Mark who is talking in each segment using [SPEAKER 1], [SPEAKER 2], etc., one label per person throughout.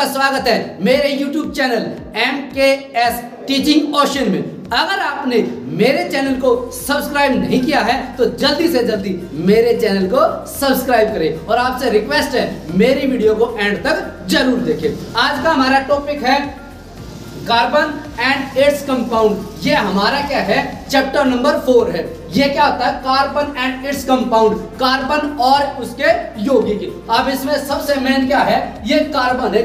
[SPEAKER 1] स्वागत है मेरे YouTube channel MKS teaching ocean में। अगर आपने मेरे चैनल को सब्सक्राइब नहीं किया है तो जल्दी से जल्दी मेरे चैनल को सब्सक्राइब करें और आपसे रिक्वेस्ट है मेरी वीडियो को एंड तक जरूर देखें। आज का हमारा टॉपिक है कार्बन एंड इट्स कंपाउंड। ये हमारा क्या है, चैप्टर नंबर 4 है। ये क्या होता है, carbon and its compound, carbon और उसके यौगिक। अब इसमें सबसे मेन क्या है, ये कार्बन है।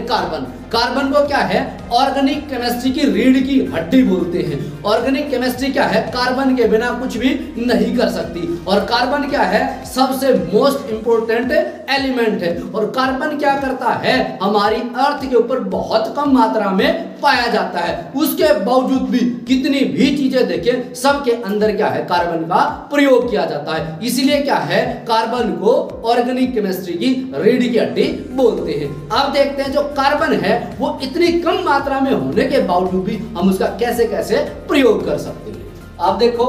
[SPEAKER 1] कार्बन को क्या है, ऑर्गेनिक केमिस्ट्री की रीढ़ की हड्डी बोलते हैं। ऑर्गेनिक केमिस्ट्री क्या है, कार्बन के बिना कुछ भी नहीं कर सकती। और कार्बन क्या है, सबसे मोस्ट इंपोर्टेंट एलिमेंट है। और कार्बन क्या करता है, हमारी अर्थ के ऊपर बहुत कम मात्रा में पाया जाता है। उसके बावजूद भी कितनी भी चीजें देखें, सबके अंदर क्या है, कार्बन का प्रयोग किया जाता है। इसीलिए क्या है, कार्बन को ऑर्गेनिक केमिस्ट्री की रीढ़ की हड्डी बोलते हैं। अब देखते हैं जो कार्बन है वो इतनी कम मात्रा में होने के बावजूद भी हम उसका कैसे कैसे प्रयोग कर सकते हैं। आप देखो,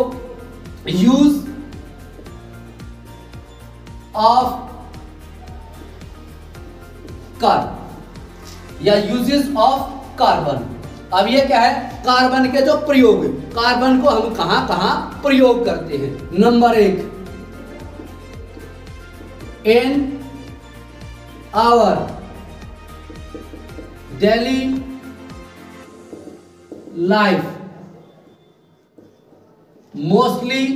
[SPEAKER 1] यूज ऑफ कार्बन या यूजेस ऑफ कार्बन। अब ये क्या है, कार्बन के जो प्रयोग, कार्बन को हम कहां कहां प्रयोग करते हैं। Number 1, in our daily life, mostly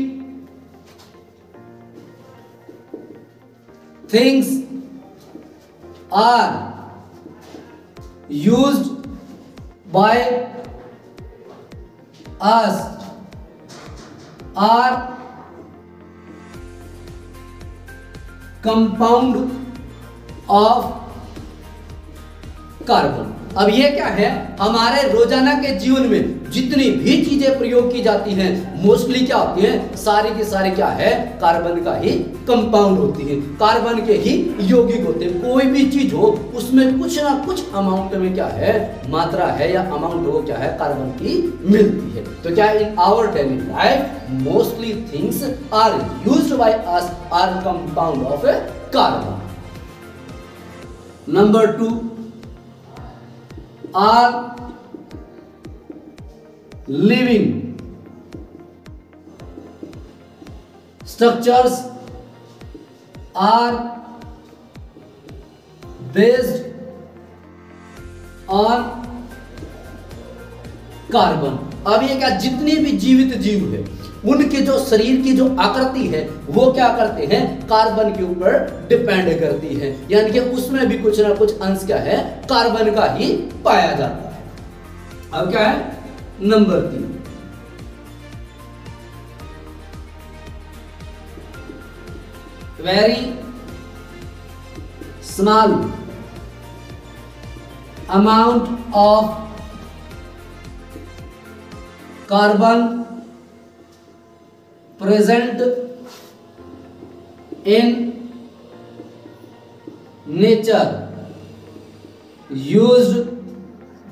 [SPEAKER 1] things are used by us are compound of carbon. अब ये क्या है, हमारे रोजाना के जीवन में जितनी भी चीजें प्रयोग की जाती हैं मोस्टली क्या होती हैं, सारी की सारी क्या है, कार्बन का ही कंपाउंड होती है, कार्बन के ही यौगिक होते हैं। कोई भी चीज हो उसमें कुछ ना कुछ अमाउंट में क्या है, मात्रा है या अमाउंट हो क्या है, कार्बन की मिलती है। तो क्या, in our daily life mostly things are used by us are compound of carbon. Number 2, are living structures are based on carbon. अब ये क्या, जितनी भी जीवित जीव है उनके जो शरीर की जो आकृति है वो क्या करते हैं, कार्बन के ऊपर डिपेंड करती है। यानी कि उसमें भी कुछ ना कुछ अंश क्या है, कार्बन का ही पाया जाता है। अब क्या है, number 3, very small amount of carbon present in nature used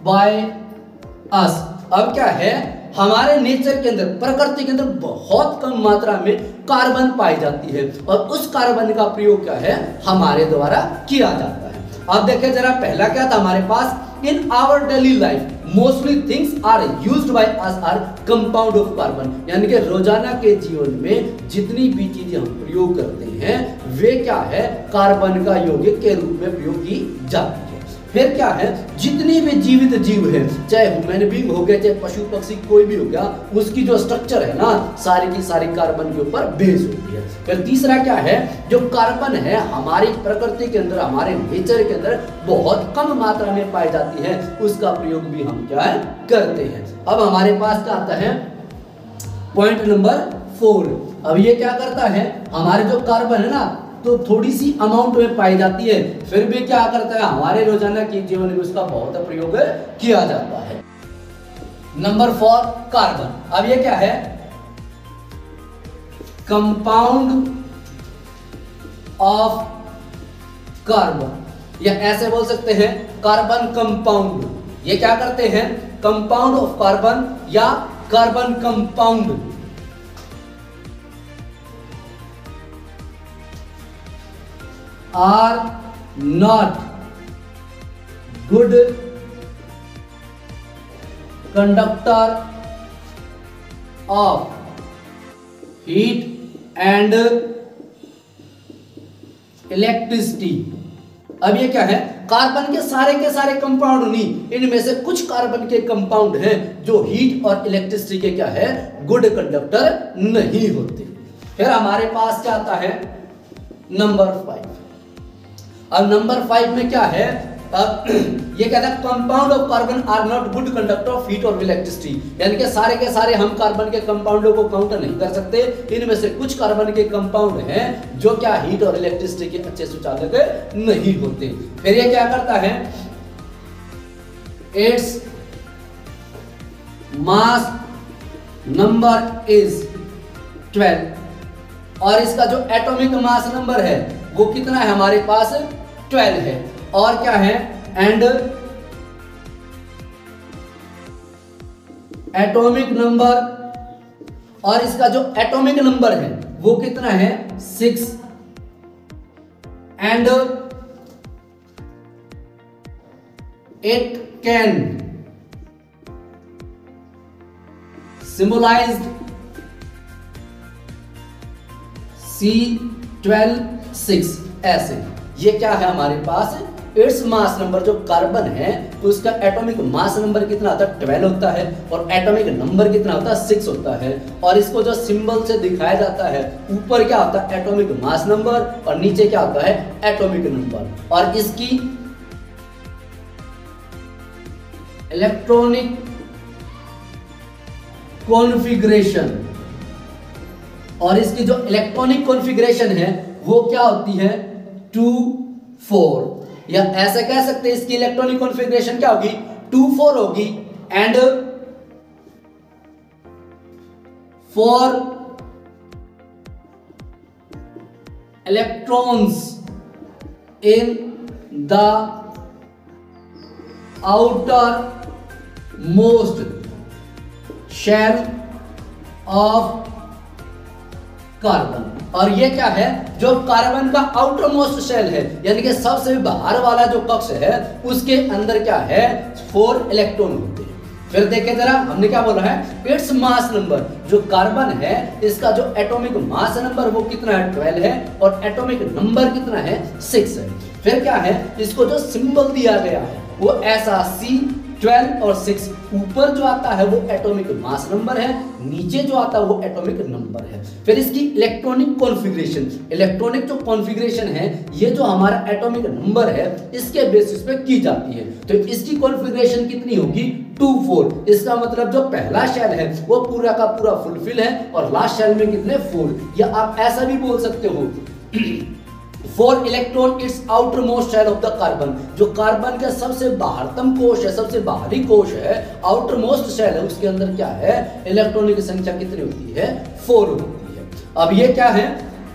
[SPEAKER 1] by अस। अब क्या है, हमारे नेचर के अंदर, प्रकृति के अंदर बहुत कम मात्रा में कार्बन पाई जाती है और उस कार्बन का प्रयोग क्या है, हमारे द्वारा किया जाता है। अब देखिए जरा, पहला क्या था हमारे पास, in our daily life mostly things are used by us are compound of carbon. यानी कि रोजाना के जीवन में जितनी भी चीजें हम प्रयोग करते हैं वे क्या है, कार्बन का यौगिक के रूप में प्रयोग की जाती है। फिर क्या है, जितनी भी जीवित जीव है, चाहे ह्यूमन बीइंग हो गया, चाहे पशु पक्षी कोई भी हो गया, उसकी जो स्ट्रक्चर है ना, सारी की सारी कार्बन के ऊपर बेस होती है। फिर तीसरा क्या है, जो कार्बन है हमारी प्रकृति के अंदर, हमारे नेचर के अंदर बहुत कम मात्रा में पाई जाती है, उसका प्रयोग भी हम क्या है, करते हैं। अब हमारे पास क्या आता है, पॉइंट नंबर 4। अब ये क्या करता है, हमारे जो कार्बन है ना, तो थोड़ी सी अमाउंट में पाई जाती है, फिर भी क्या करता है, हमारे रोजाना के जीवन में उसका बहुत प्रयोग किया जाता है। Number 4, carbon. अब ये क्या है, कंपाउंड ऑफ कार्बन, या ऐसे बोल सकते हैं कार्बन कंपाउंड। ये क्या करते हैं, कंपाउंड ऑफ कार्बन या carbon compound. are not good conductor of heat and electricity. अब ये क्या है, कार्बन के सारे कंपाउंड नहीं, इनमें से कुछ कार्बन के कंपाउंड हैं जो हीट और इलेक्ट्रिसिटी के क्या है, गुड कंडक्टर नहीं होते। फिर हमारे पास क्या आता है, नंबर 5। अब नंबर 5 में क्या है, ये कहता है compound of carbon are not good conductor of heat और इलेक्ट्रिसिटी, यानी कि सारे के सारे हम कार्बन के कंपाउंडों को काउंट नहीं कर सकते, इनमें से कुछ कार्बन के कंपाउंड हैं जो क्या हीट और इलेक्ट्रिसिटी के अच्छे सुचालक नहीं होते। फिर ये क्या करता है, इट्स मास नंबर इज 12 और इसका जो एटॉमिक मास नंबर है वो कितना है, हमारे पास 12 है। और क्या है, एंड एटॉमिक नंबर, और इसका जो एटॉमिक नंबर है वो कितना है, 6। And it can symbolised C12 ऐसे। ये क्या है हमारे पास, इट्स मास नंबर, जो कार्बन है तो उसका एटॉमिक मास नंबर कितना होता है, 12 होता है, और एटॉमिक नंबर कितना होता है, 6 होता है। और इसको जो सिंबल से दिखाया जाता है, ऊपर क्या होता है, एटॉमिक मास नंबर, और नीचे क्या होता है, एटॉमिक नंबर। और इसकी इलेक्ट्रॉनिक कॉन्फ़िगरेशन, और इसकी जो इलेक्ट्रॉनिक कॉन्फ़िगरेशन है वो क्या होती है, 2,4, या ऐसे कह सकते हैं इसकी इलेक्ट्रॉनिक कॉन्फ़िगरेशन क्या होगी, 2,4 होगी। And 4 electrons in the outermost shell of carbon. और ये क्या है, जो कार्बन का आउटर मोस्ट शेल है, यानी कि सबसे बाहर वाला जो कक्ष है, उसके अंदर क्या है, 4 इलेक्ट्रॉन होते हैं। फिर देखें जरा, हमने क्या बोला है, इट्स मास नंबर, जो कार्बन है इसका जो एटॉमिक मास नंबर वो कितना है, 12 है, और एटॉमिक नंबर कितना है, 6 है। फिर क्या है, इसको जो सिंबल दिया गया है वो ऐसा C12 और 6, ऊपर जो आता है वो एटॉमिक मास नंबर है, नीचे जो आता है वो एटॉमिक नंबर है। फिर इसकी इलेक्ट्रॉनिक कॉन्फ़िगरेशन, इलेक्ट्रॉनिक जो कॉन्फ़िगरेशन है, ये जो हमारा एटॉमिक नंबर है इसके बेसिस पे की जाती है। तो इसकी कॉन्फ़िगरेशन कितनी होगी, 2,4। इसका मतलब जो पहला शेल है वो पूरा का पूरा फुलफिल है, और लास्ट शेल में कितने, 4। या आप ऐसा भी बोल सकते हो 4 electron its outermost shell of the carbon, जो कार्बन का सबसे बाहरतम कोश है, सबसे बाहरी कोश है, आउटर मोस्ट शेल है, उसके अंदर क्या है, इलेक्ट्रॉनों की संख्या कितनी होती है, 4 होती है। अब ये क्या है,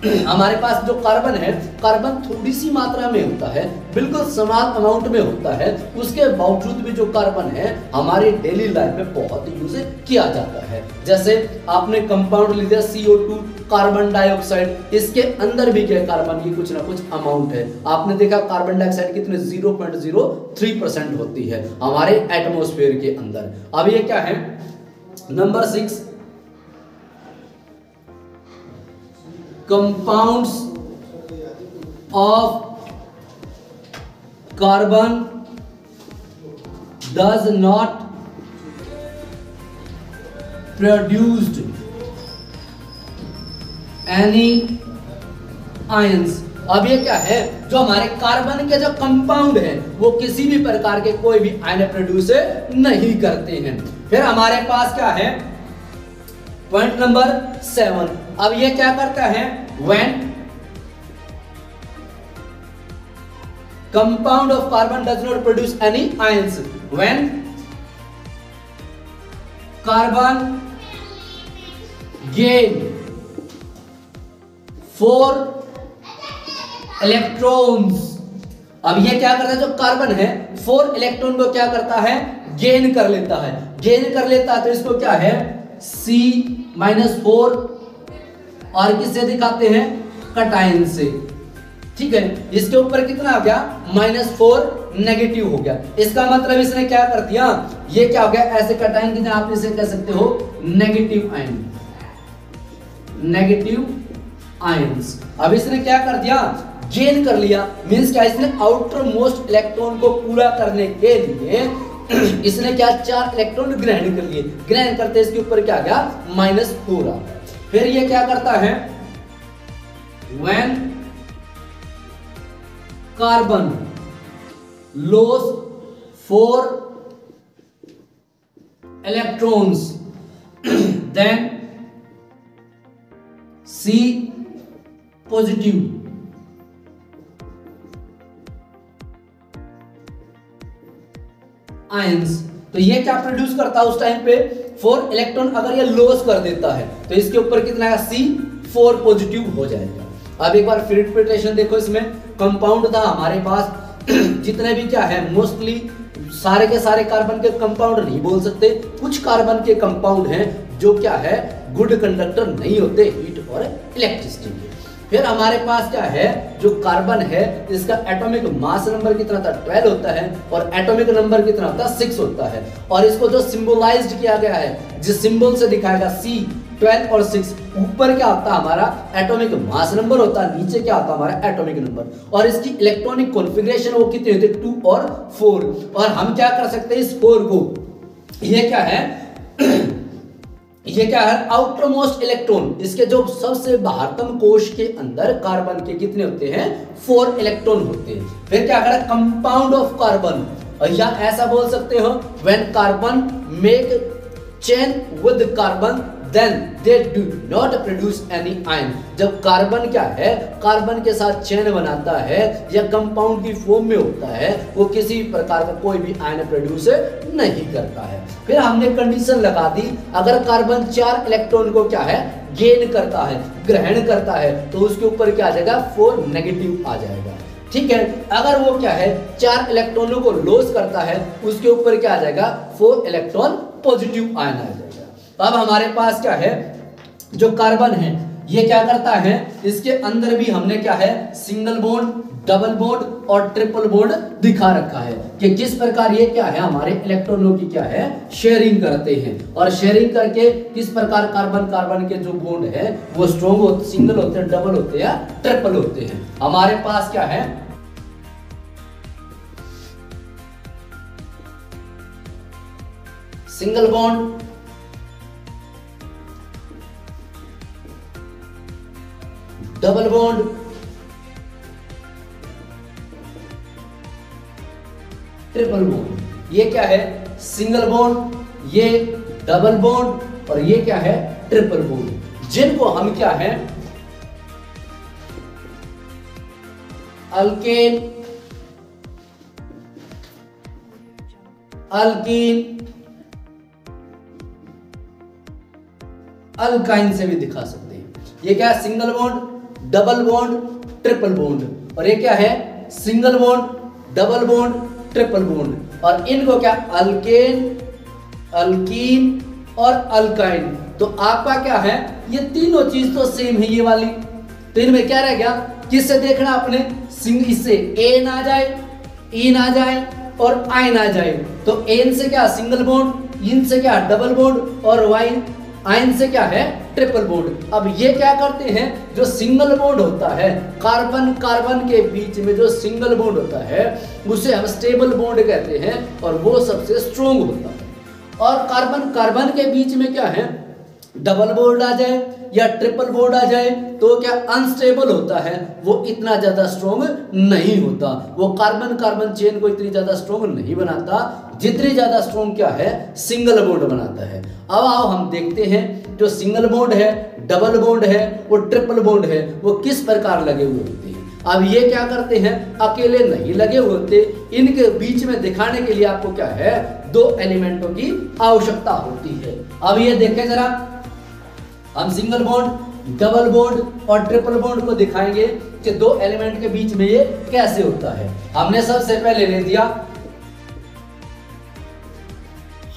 [SPEAKER 1] हमारे पास जो कार्बन है, कार्बन थोड़ी सी मात्रा में होता है, बिल्कुल समान अमाउंट में होता है, उसके बावजूद भी जो कार्बन है हमारी डेली लाइफ में बहुत यूज किया जाता है। जैसे आपने कंपाउंड लिया CO2, कार्बन डाइऑक्साइड, इसके अंदर भी क्या कार्बन की कुछ ना कुछ अमाउंट है। आपने देखा कार्बन डाइऑक्साइड कितने 0.03% होती है हमारे एटमॉस्फेयर के अंदर। अब ये क्या है, number 6, compounds of carbon does not produced any ions। अब ये क्या है, जो हमारे कार्बन के जो कंपाउंड है वो किसी भी प्रकार के कोई भी आयन प्रोड्यूस नहीं करते हैं। फिर हमारे पास क्या है, पॉइंट नंबर 7। अब ये क्या करता है, when compound of carbon does not produce any ions, when carbon gain 4 electrons। अब ये क्या करता है, जो कार्बन है 4 इलेक्ट्रॉन को क्या करता है, गेन कर लेता है, गेन कर लेता है, तो इसको क्या है, C-4, और किससे दिखाते हैं, कटायन से। ठीक है, इसके ऊपर कितना आ गया, -4 नेगेटिव हो गया। इसका मतलब इसने क्या कर दिया, ये क्या हो गया, ऐसे कटाइन की आप इसे कह सकते हो नेगेटिव आयन, नेगेटिव आयंस। अब इसने क्या कर दिया, गेन कर लिया, मींस क्या, इसने आउटर मोस्ट इलेक्ट्रॉन को पूरा करने के लिए इसने क्या 4 इलेक्ट्रॉन ग्रहण कर लिए। ग्रहण करते इसके ऊपर क्या गया, -4 आ गया। फिर ये क्या करता है, when carbon loss 4 electrons then C positive ions. तो ये क्या प्रोड्यूस करता है उस टाइम पे, 4 इलेक्ट्रॉन अगर ये लॉस कर देता है तो इसके ऊपर कितना है, C4 पॉजिटिव हो जाएगा। अब एक बार फिर रिपीटेशन देखो, इसमें कंपाउंड था हमारे पास जितने भी क्या है, मोस्टली सारे के सारे कार्बन के कंपाउंड नहीं बोल सकते, कुछ कार्बन के कंपाउंड हैं जो क्या है, गुड कंडक्टर नहीं होते हीट और इलेक्ट्रिसिटी के। फिर हमारे पास क्या है, जो कार्बन है इसका एटॉमिक मास नंबर कितना था, 12 होता है, और एटॉमिक नंबर कितना होता है, 6 होता है। और इसको जो सिंबलाइज्ड किया गया है, जिस सिंबल से दिखाएगा C12 और 6, ऊपर क्या होता है हमारा एटॉमिक मास नंबर होता है, नीचे क्या होता है हमारा एटॉमिक नंबर, और इसकी इलेक्ट्रॉनिक कॉन्फ़िगरेशन वो कितनी होती है, 2 और 4। और हम क्या कर सकते हैं, इस 4 को, ये क्या है ये क्या है, आउटर मोस्ट इलेक्ट्रॉन, इसके जो सबसे बाहरतम कोश के अंदर कार्बन के कितने होते हैं, 4 इलेक्ट्रॉन होते हैं। फिर क्या करें, कंपाउंड ऑफ कार्बन, या ऐसा बोल सकते हो, when carbon make chain with carbon then they do not produce any ion. जब कार्बन क्या है, कार्बन के साथ चेन बनाता है या कंपाउंड की फॉर्म में होता है, वो किसी प्रकार का कोई भी आयन प्रोड्यूस नहीं करता है। फिर हमने कंडीशन लगा दी, अगर कार्बन 4 इलेक्ट्रॉन को क्या है, गेन करता है, ग्रहण करता है, तो उसके ऊपर क्या आ जाएगा, 4 नेगेटिव आ जाएगा। ठीक है, अगर वो क्या है 4 इलेक्ट्रॉनों को लॉस करता है, उसके ऊपर क्या आ जाएगा, 4 इलेक्ट्रॉन पॉजिटिव आयन आ जाएगा। अब हमारे पास क्या है, जो कार्बन है ये क्या करता है, इसके अंदर भी हमने क्या है, सिंगल बॉन्ड, डबल बॉन्ड और ट्रिपल बॉन्ड दिखा रखा है कि किस प्रकार ये क्या है, हमारे इलेक्ट्रॉनों की क्या है, शेयरिंग करते हैं, और शेयरिंग करके किस प्रकार कार्बन कार्बन के जो बॉन्ड है वो स्ट्रॉन्ग होते, सिंगल होते हैं, डबल होते हैं या ट्रिपल होते हैं। हमारे पास क्या है, single bond, double bond, triple bond. ये क्या है, सिंगल बॉन्ड, ये डबल बॉन्ड, और ये क्या है, ट्रिपल बॉन्ड, जिनको हम क्या है, अल्केन, अल्कीन, अल्काइन से भी दिखा सकते हैं। ये क्या है, single bond, double bond, triple bond, और ये क्या है, single bond, double bond, triple bond, और इनको क्या, अल्केन, अल्कीन और अल्काइन। तो आपका क्या है, ये तीनों चीज तो सेम है ये वाली, तो इनमें क्या रह गया, किससे देखना आपने, इससे ए ना जाए, ई ना जाए और आई ना जाए। तो एन से क्या, सिंगल बॉन्ड, इन से क्या, डबल बॉन्ड, और वाइन आयन से क्या है, ट्रिपल बॉन्ड। अब ये क्या करते हैं, जो सिंगल बॉन्ड होता है, कार्बन कार्बन के बीच में जो सिंगल बॉन्ड होता है उसे हम स्टेबल बॉन्ड कहते हैं, और वो सबसे स्ट्रॉन्ग होता है। और कार्बन कार्बन के बीच में क्या है, डबल बॉन्ड आ जाए या ट्रिपल बॉन्ड आ जाए तो क्या अनस्टेबल होता है, वो इतना ज्यादा स्ट्रॉन्ग नहीं होता, वो कार्बन कार्बन चेन को इतनी ज्यादा स्ट्रॉन्ग नहीं बनाता, जितनी ज्यादा स्ट्रॉन्ग क्या है, सिंगल बॉन्ड बनाता है। अब आओ हम देखते हैं, जो सिंगल बॉन्ड है, डबल बॉन्ड है, वो ट्रिपल बॉन्ड है, वो किस प्रकार लगे हुए होते हैं। अब ये क्या करते हैं, अकेले नहीं लगे हुए होते, इनके बीच में दिखाने के लिए आपको क्या है, 2 एलिमेंटों की आवश्यकता होती है। अब ये देखें जरा, हम सिंगल बॉन्ड, डबल बॉन्ड और ट्रिपल बॉन्ड को दिखाएंगे कि 2 एलिमेंट के बीच में ये कैसे होता है। हमने सबसे पहले ले दिया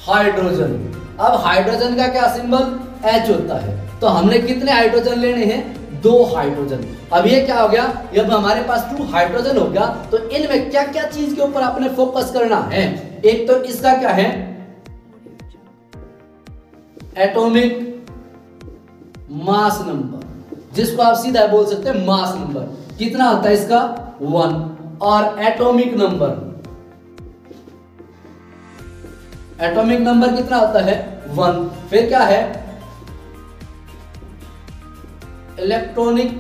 [SPEAKER 1] हाइड्रोजन। अब हाइड्रोजन का क्या सिंबल, H होता है, तो हमने कितने हाइड्रोजन लेने हैं, 2 हाइड्रोजन। अब ये क्या हो गया, जब हमारे पास 2 हाइड्रोजन हो गया तो इनमें क्या क्या चीज के ऊपर आपने फोकस करना है। एक तो इसका क्या है, एटॉमिक मास नंबर, जिसको आप सीधा बोल सकते हैं मास नंबर। कितना होता है इसका 1। और एटॉमिक नंबर, एटॉमिक नंबर कितना होता है 1। फिर क्या है, इलेक्ट्रॉनिक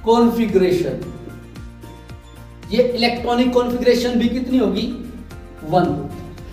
[SPEAKER 1] कॉन्फ़िगरेशन, ये इलेक्ट्रॉनिक कॉन्फ़िगरेशन भी कितनी होगी 1।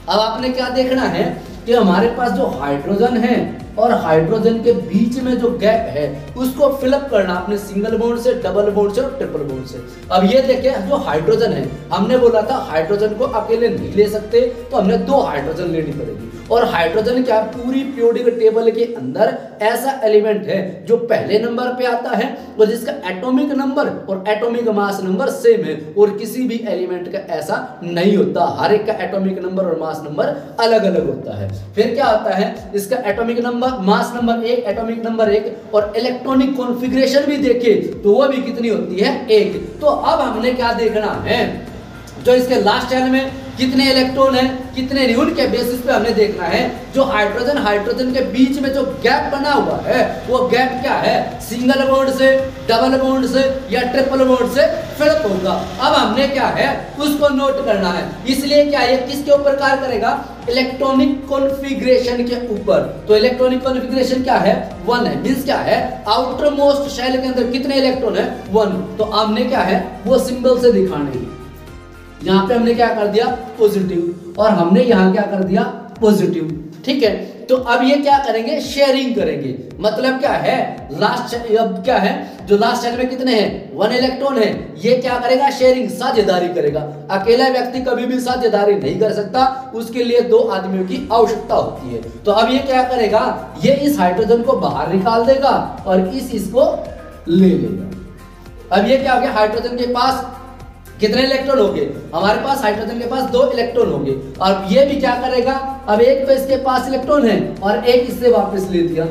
[SPEAKER 1] अब आपने क्या देखना है कि हमारे पास जो हाइड्रोजन है और हाइड्रोजन के बीच में जो गैप है उसको फिलअप करना आपने सिंगल बॉन्ड से, डबल बॉन्ड से और ट्रिपल बॉन्ड से। अब ये देखिए जो हाइड्रोजन है, हमने बोला था हाइड्रोजन को अकेले नहीं ले सकते, तो हमने 2 हाइड्रोजन लेनी पड़ेगी। और हाइड्रोजन क्या पूरी पीरियोडिक टेबल के अंदर ऐसा एलिमेंट है जो पहले नंबर पे आता है और जिसका एटॉमिक नंबर और एटॉमिक मास नंबर सेम है, और किसी भी एलिमेंट का ऐसा नहीं होता, हर एक का एटॉमिक नंबर और मास नंबर अलग अलग होता है। फिर क्या होता है, इसका atomic number, mass number 1, atomic number 1, और इलेक्ट्रॉनिक कॉन्फ़िगरेशन भी देखें तो वो भी कितनी होती है 1। तो अब हमने क्या देखना है, जो इसके लास्ट शेल में कितने इलेक्ट्रॉन है कितने नहीं, उनके बेसिस पे हमने देखना है जो हाइड्रोजन के बीच में जो गैप बना हुआ है वो गैप क्या है, सिंगल बॉन्ड से, डबल बॉन्ड से या ट्रिपल बॉन्ड से फिलअप होगा। अब हमने क्या है उसको नोट करना है, इसलिए क्या है किसके ऊपर कार्य करेगा, इलेक्ट्रॉनिक कॉन्फ़िगरेशन के ऊपर। तो इलेक्ट्रॉनिक कॉन्फ़िगरेशन क्या है 1 है, मींस क्या है आउटर मोस्ट शेल के अंदर कितने इलेक्ट्रॉन है 1। तो हमने क्या है वो सिंबल से दिखाने हैं। यहां पे हमने क्या कर दिया पॉजिटिव, और हमने यहां क्या कर दिया पॉजिटिव, ठीक है। तो अब ये क्या करेंगे, शेयरिंग करेंगे। मतलब क्या है, लास्ट अब क्या है जो लास्ट शेल में कितने हैं 1 इलेक्ट्रॉन है, ये क्या करेगा शेयरिंग, साझेदारी करेगा। अकेला व्यक्ति कभी भी साझेदारी नहीं कर सकता, उसके लिए 2 आदमियों की आवश्यकता होती है। तो अब ये क्या करेगा, ये इस हाइड्रोजन को बाहर निकाल देगा और इसको ले लेगा। अब ये क्या हो गया, हाइड्रोजन के पास कितने इलेक्ट्रॉन होंगे, हमारे पास हाइड्रोजन के पास 2 इलेक्ट्रॉन होंगे। और ये भी क्या करेगा, अब एक तो इसके पास इलेक्ट्रॉन है और एक इससे वापस ले दिया,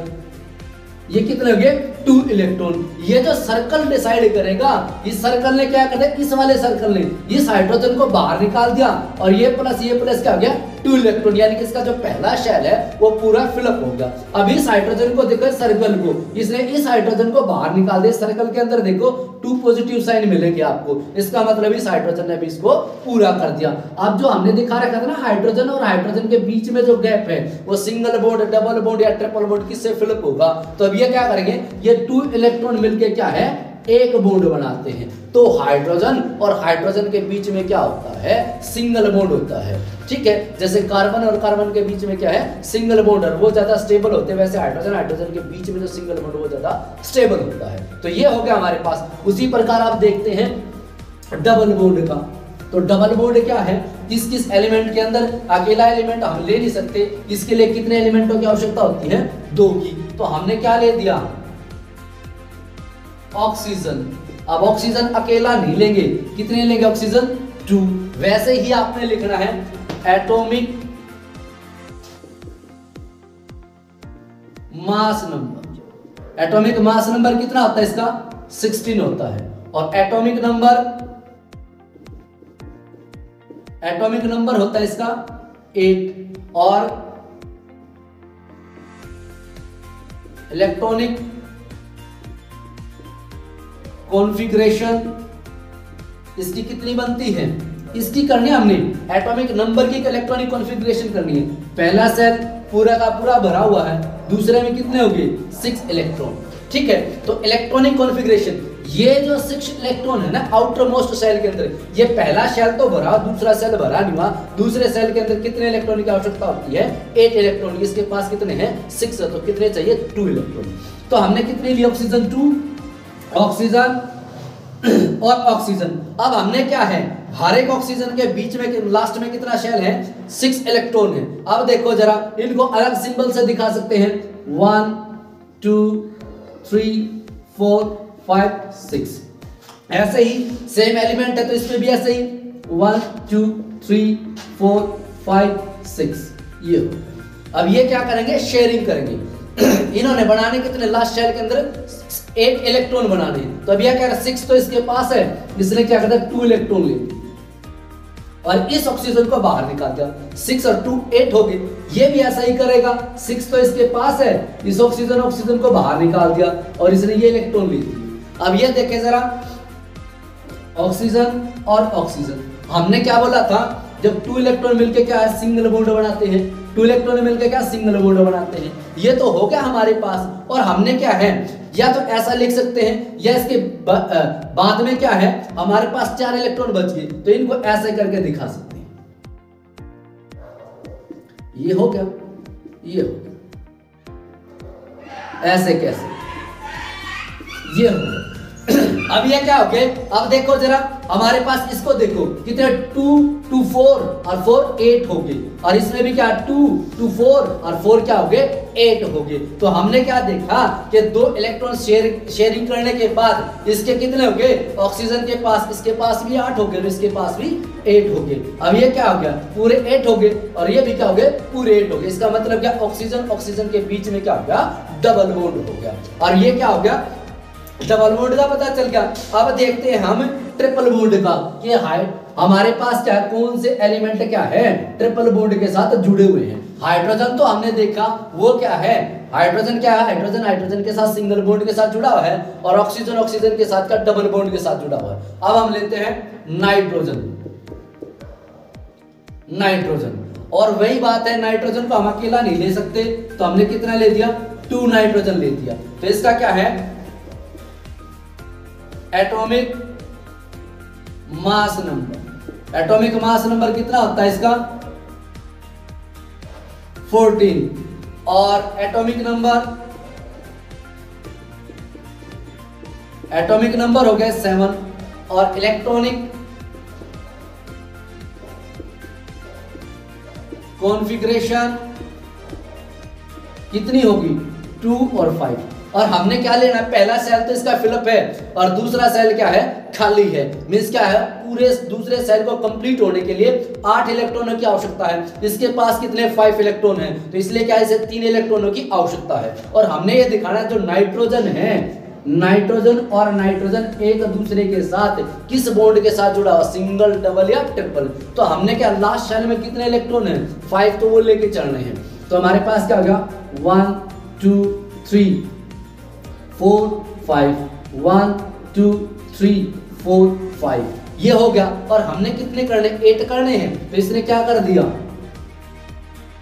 [SPEAKER 1] ये कितने हो गए 2 इलेक्ट्रॉन। ये जो सर्कल डिसाइड करेगा, इस सर्कल ने क्या कर दिया, इस वाले सर्कल ने इस हाइड्रोजन को बाहर निकाल दिया और ये प्लस क्या हो गया 2 इलेक्ट्रॉन, यानी कि इसका जो पहला शेल है वो पूरा फिलअप हो गया। अब इस हाइड्रोजन को देखो, सर्कल को इसने इस हाइड्रोजन को बाहर निकाल दिया, सर्कल के अंदर देखो 2 पॉजिटिव साइन मिलेंगे आपको, इसका मतलब इस हाइड्रोजन ने भी इसको पूरा कर दिया। अब जो हमने दिखा रखा था ना हाइड्रोजन और हाइड्रोजन के बीच में जो गैप है वो सिंगल बॉन्ड, डबल बॉन्ड या ट्रिपल बॉन्ड किससे फिलअप होगा। तो अब ये क्या करेंगे, ये 2 इलेक्ट्रॉन मिलके क्या है एक बॉन्ड बनाते हैं। तो हाइड्रोजन और हाइड्रोजन के बीच में क्या होता है, सिंगल बॉन्ड होता है, ठीक है। जैसे कार्बन और कार्बन के बीच में क्या है सिंगल बॉन्ड, और वो ज्यादा स्टेबल होते हैं, वैसे हाइड्रोजन के बीच में जो सिंगल बॉन्ड वो ज्यादा स्टेबल होता है। तो ये हो गया हमारे पास। उसी प्रकार आप देखते हैं डबल बॉन्ड का, तो डबल बॉन्ड क्या है, किस एलिमेंट के अंदर, अकेला एलिमेंट हम ले नहीं सकते, इसके लिए कितने एलिमेंटों की आवश्यकता होती है 2 की। तो हमने क्या ले दिया ऑक्सीजन। अब ऑक्सीजन अकेला नहीं लेंगे, कितने लेंगे ऑक्सीजन 2। वैसे ही आपने लिखना है atomic mass number. Atomic mass number कितना होता है इसका 16 होता है, और एटॉमिक नंबर होता है इसका 8, और इलेक्ट्रॉनिक कॉन्फ़िगरेशन इसकी कितनी बनती है, इसकी करनी है हमने एटॉमिक नंबर की इलेक्ट्रॉनिक कॉन्फ़िगरेशन करनी है। पहला सेल पूरा का पूरा भरा हुआ है, दूसरे में कितने होंगे 6 इलेक्ट्रॉन, ठीक है। तो इलेक्ट्रॉनिक कॉन्फ़िगरेशन, ये जो 6 इलेक्ट्रॉन है ना आउटर मोस्ट सेल के अंदर, ये पहला सेल तो भरा, दूसरा सेल भरा नहीं हुआ, दूसरे सेल के अंदर कितने इलेक्ट्रॉन की आवश्यकता होती है 8 इलेक्ट्रॉन। इसके पास कितने हैं 6, तो कितने चाहिए 2 इलेक्ट्रॉन। तो हमने कितने लिए ऑक्सीजन 2, ऑक्सीजन और ऑक्सीजन। अब हमने क्या है, हर एक ऑक्सीजन के बीच में लास्ट में कितना शेल है 6 इलेक्ट्रॉन है। अब देखो जरा, इनको अलग सिंबल से दिखा सकते हैं 1 2 3 4 5 6। ऐसे ही सेम एलिमेंट है तो इसमें भी ऐसे ही 1 2 3 4 5 6 ये हो। अब ये क्या करेंगे शेयरिंग करेंगे। इन्होंने बनाने कितने, लास्ट शेल के अंदर 8 इलेक्ट्रॉन बनाने हैं। तो अब यह क्या है, 6 तो इसके पास है, इसने क्या करता है 2 इलेक्ट्रॉन ले लिया और इस ऑक्सीजन को बाहर निकाल दिया। 6 और 2 8 हो गए। ये भी ऐसा ही करेगा, 6 तो इसके पास है, इस ऑक्सीजन को बाहर निकाल दिया और इसने ये इलेक्ट्रॉन ले लिया। अब ये देखें जरा, ऑक्सीजन और ऑक्सीजन, हमने क्या बोला था, जब 2 इलेक्ट्रॉन मिलकर क्या है, सिंगल बॉन्ड बनाते हैं। 2 इलेक्ट्रॉन मिलकर क्या सिंगल बॉन्ड बनाते हैं। ये तो हो गया हमारे पास, और हमने क्या है, या तो ऐसा लिख सकते हैं, या इसके बाद में क्या है, हमारे पास 4 इलेक्ट्रॉन बच गए, तो इनको ऐसे करके दिखा सकते हैं। ये हो गया, ये हो गया, ऐसे कैसे, ये हो गया। अब ये क्या हो गया, अब देखो जरा हमारे पास, इसको देखो कितने, 2 2 4 और 4 8 हो गए, और इसमें भी क्या 2 2 4 और 4 क्या हो गए 8 हो गए। तो हमने क्या देखा कि 2 इलेक्ट्रॉन शेयरिंग करने के बाद इसके कितने हो गए, ऑक्सीजन के पास, इसके पास भी 8 हो गए और इसके पास भी 8 हो गए। अब ये क्या हो गया, पूरे 8 हो गए, और ये भी क्या हो गए, पूरे 8 हो गए। इसका मतलब क्या, ऑक्सीजन के बीच में क्या हो गया, डबल बॉन्ड हो गया। और ये क्या हो गया, डबल बॉन्ड का पता चल गया। अब देखते हैं हम ट्रिपल बॉन्ड का, ये हमारे पास क्या है, कौन से एलिमेंट क्या है ट्रिपल बॉन्ड के साथ जुड़े हुए हैं। हाइड्रोजन तो हमने देखा, वो क्या है, हाइड्रोजन क्या है, हाइड्रोजन के साथ सिंगल बॉन्ड के साथ जुड़ा हुआ है, और ऑक्सीजन के साथ का डबल बॉन्ड के साथ जुड़ा हुआ है। अब हम लेते हैं नाइट्रोजन, और वही बात है, नाइट्रोजन को हम अकेला नहीं ले सकते, तो हमने कितना ले दिया, 2 नाइट्रोजन ले दिया। तो इसका क्या है, atomic mass number, atomic mass number कितना होता है इसका, 14, और एटॉमिक नंबर हो गया 7, और इलेक्ट्रॉनिक कॉन्फ़िगरेशन कितनी होगी, 2 और 5। और हमने क्या लेना है, पहला सेल तो इसका फिलअप है, और दूसरा सेल क्या है, खाली है। मींस क्या है, पूरे दूसरे सेल को कंप्लीट होने के लिए 8 इलेक्ट्रॉनों की आवश्यकता है। इसके पास कितने, 5 इलेक्ट्रॉन है, तो इसलिए क्या है, इसे 3 इलेक्ट्रॉनों की आवश्यकता है। और हमने ये दिखाना है, जो नाइट्रोजन है, नाइट्रोजन और नाइट्रोजन एक दूसरे के साथ किस बॉन्ड के साथ जुड़ा हुआ, सिंगल, डबल या ट्रिपल। तो हमने क्या, लास्ट सेल में कितने इलेक्ट्रॉन है, 5, तो वो लेके चलने हैं। तो हमारे पास क्या होगा, 1 2 3 4 5, 1 2 3 4 5, ये हो गया। और हमने कितने करने, 8 करने हैं, तो इसने क्या कर दिया,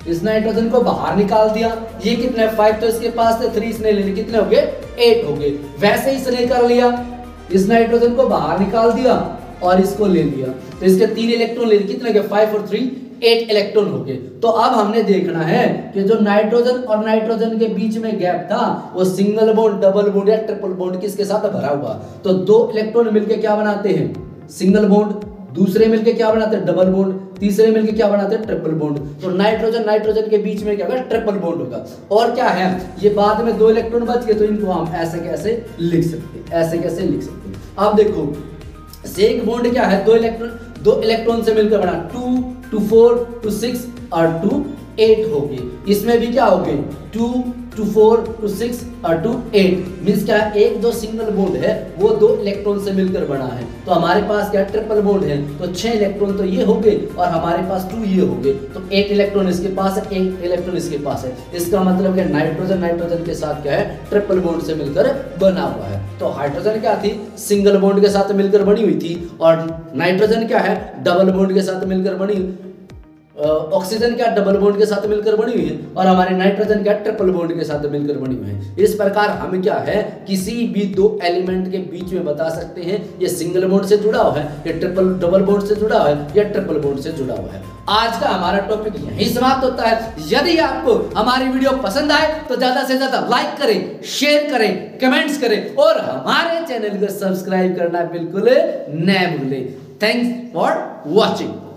[SPEAKER 1] इस नाइट्रोजन को बाहर निकाल दिया। ये कितने, 5 तो इसके पास थे, 3 इसने ले लिए, कितने हो गए, 8 हो गए। वैसे ही इसने कर लिया, इस नाइट्रोजन को बाहर निकाल दिया और इसको ले लिया, तो इसके 3 इलेक्ट्रॉन ले लिए, कितने गए, 5 और 3 8 इलेक्ट्रॉन हो गए। तो अब हमने देखना है कि जो नाइट्रोजन और नाइट्रोजन के बीच में गैप था, वो सिंगल बॉन्ड, डबल बॉन्ड या ट्रिपल बॉन्ड किसके साथ भरा हुआ। तो 2 इलेक्ट्रॉन मिलकर क्या बनाते हैं, सिंगल बॉन्ड, दूसरे मिलके क्या बनाते हैं, डबल बॉन्ड, तीसरे मिलके क्या बनाते हैं, ट्रिपल बॉन्ड। तो नाइट्रोजन के बीच में क्या होगा, ट्रिपल बॉन्ड होगा। और क्या है, ये बाद में 2 इलेक्ट्रॉन बच गए, तो इनको हम ऐसे कैसे लिख सकते हैं, ऐसे कैसे लिख सकते हैं। अब देखो, सेक बॉन्ड क्या है, 2 इलेक्ट्रॉन से मिलकर बना, 2 2 4 2 6 और 2 8 हो गए। इसमें भी क्या हो गए, 2 2 4 2 6 और 2 8, मींस क्या है, एक जो सिंगल बॉन्ड है वो 2 इलेक्ट्रॉन से मिलकर बना है। तो हमारे पास क्या, ट्रिपल बॉन्ड है, तो 6 इलेक्ट्रॉन तो ये हो गए, और हमारे पास 2 ये हो गए, तो 8 इलेक्ट्रॉन इसके पास है, 8 इलेक्ट्रॉन इसके पास है। इसका मतलब है नाइट्रोजन के साथ क्या है, ट्रिपल बॉन्ड से मिलकर बना हुआ है। तो हाइड्रोजन क्या थी, सिंगल बॉन्ड के साथ मिलकर बनी हुई थी, और नाइट्रोजन क्या है, डबल बॉन्ड के साथ मिलकर बनी, ऑक्सीजन क्या डबल बॉन्ड के साथ मिलकर बनी हुई है, और हमारे नाइट्रोजन क्या ट्रिपल बॉन्ड के साथ मिलकर बनी हुई है। इस प्रकार हम क्या है, किसी भी 2 एलिमेंट के बीच में बता सकते हैं, ये सिंगल बॉन्ड से जुड़ा हुआ है, ये डबल बॉन्ड से जुड़ा हुआ है, या ट्रिपल बॉन्ड से जुड़ा हुआ है। आज का हमारा टॉपिक यहीं समाप्त होता है। यदि आपको हमारी वीडियो पसंद आए तो ज्यादा से ज्यादा लाइक करें, शेयर करें, कमेंट्स करें, और हमारे चैनल को सब्सक्राइब करना बिल्कुल न भूलें। Thanks for watching.